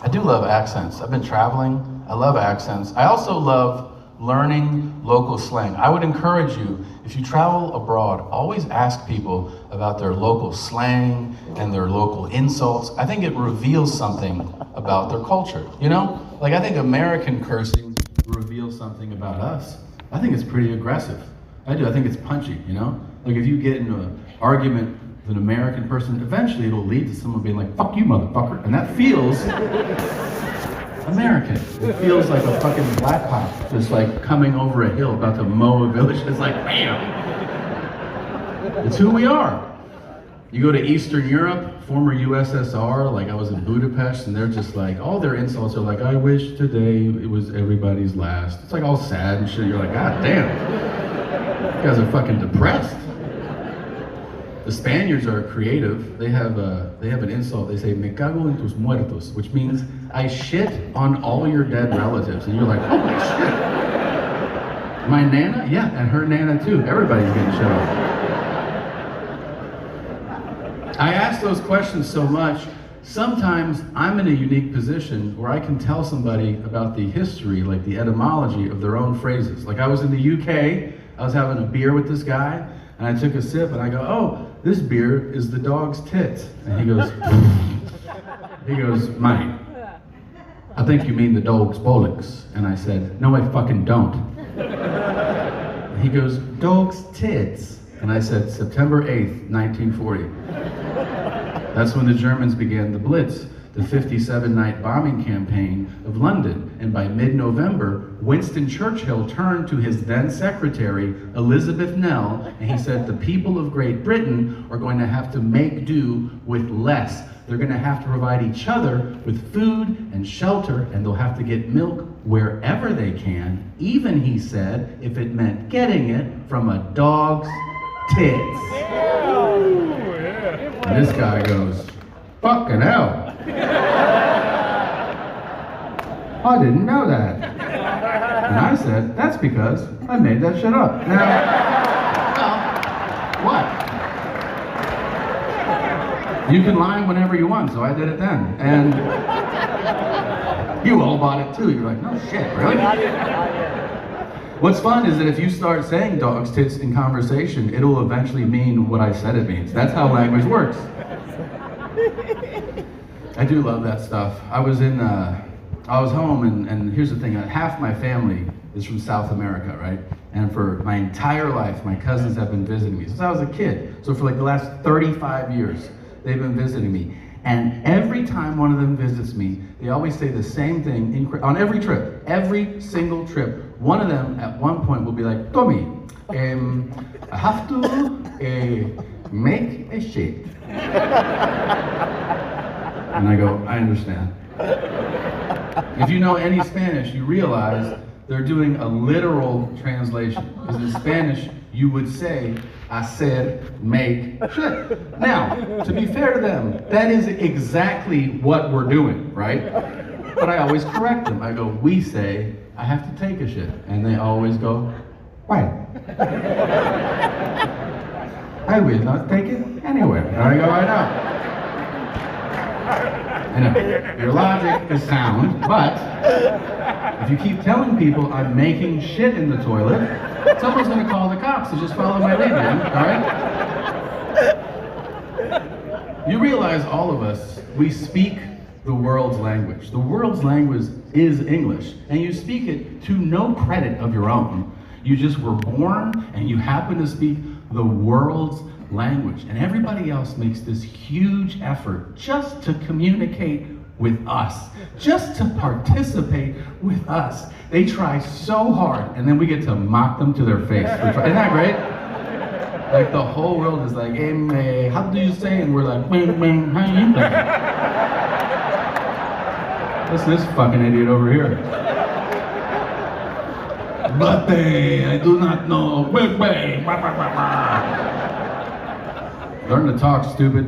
I do love accents. I've been traveling. I love accents. I also love learning local slang. I would encourage you, if you travel abroad, always ask people about their local slang and their local insults. I think it reveals something about their culture, you know? Like, I think American cursing reveals something about us. I think it's pretty aggressive. I do. I think it's punchy, you know? Like, if you get into an argument with an American person, eventually it'll lead to someone being like, fuck you, motherfucker. And that feels American. It feels like a fucking Black Hawk just like coming over a hill about to mow a village. It's like, bam! It's who we are. You go to Eastern Europe, former USSR, like I was in Budapest, and they're just like, all their insults are like, I wish today it was everybody's last. It's like all sad and shit. You're like, God damn. You guys are fucking depressed. The Spaniards are creative. They have an insult. They say, me cago en tus muertos, which means I shit on all your dead relatives. And you're like, holy shit. My Nana? Yeah, and her Nana too. Everybody's getting shit on. I ask those questions so much, sometimes I'm in a unique position where I can tell somebody about the history, like the etymology of their own phrases. Like I was in the UK, I was having a beer with this guy, and I took a sip and I go, oh, this beer is the dog's tits. And he goes, mate, I think you mean the dog's bollocks. And I said, no, I fucking don't. And he goes, dog's tits. And I said, September 8th, 1940. That's when the Germans began the Blitz, the 57-night bombing campaign of London. And by mid-November, Winston Churchill turned to his then secretary, Elizabeth Nell, and he said, the people of Great Britain are going to have to make do with less. They're going to have to provide each other with food and shelter, and they'll have to get milk wherever they can, even, he said, if it meant getting it from a dog's tits. And this guy goes, fucking hell. I didn't know that. And I said, that's because I made that shit up. Now, well, what? You can lie whenever you want, so I did it then. And you all bought it too. You're like, no shit, really? What's fun is that if you start saying dog's tits in conversation, it'll eventually mean what I said it means. That's how language works. I do love that stuff. I was home, and here's the thing, half my family is from South America, right? And for my entire life, my cousins have been visiting me since I was a kid. So for like the last 35 years, they've been visiting me. And every time one of them visits me, they always say the same thing on every trip, every single trip. One of them at one point will be like, Tommy, I have to make a shit. And I go, I understand. If you know any Spanish, you realize they're doing a literal translation. Because in Spanish, you would say, hacer, make, shit. Now, to be fair to them, that is exactly what we're doing, right? But I always correct them. I go, we say, I have to take a shit. And they always go, why? I will not take it anywhere. And I go, I know. I know, your logic is sound, but if you keep telling people I'm making shit in the toilet, someone's gonna call the cops, so just follow my lead, man, all right? You realize all of us, we speak the world's language. The world's language is English, and you speak it to no credit of your own. You just were born, and you happen to speak the world's language, and everybody else makes this huge effort just to communicate with us, just to participate with us. They try so hard, and then we get to mock them to their face. Isn't that great? Like the whole world is like, hey, how do you say? And we're like, how you doing? Listen to this fucking idiot over here. But I do not know. Learn to talk, stupid.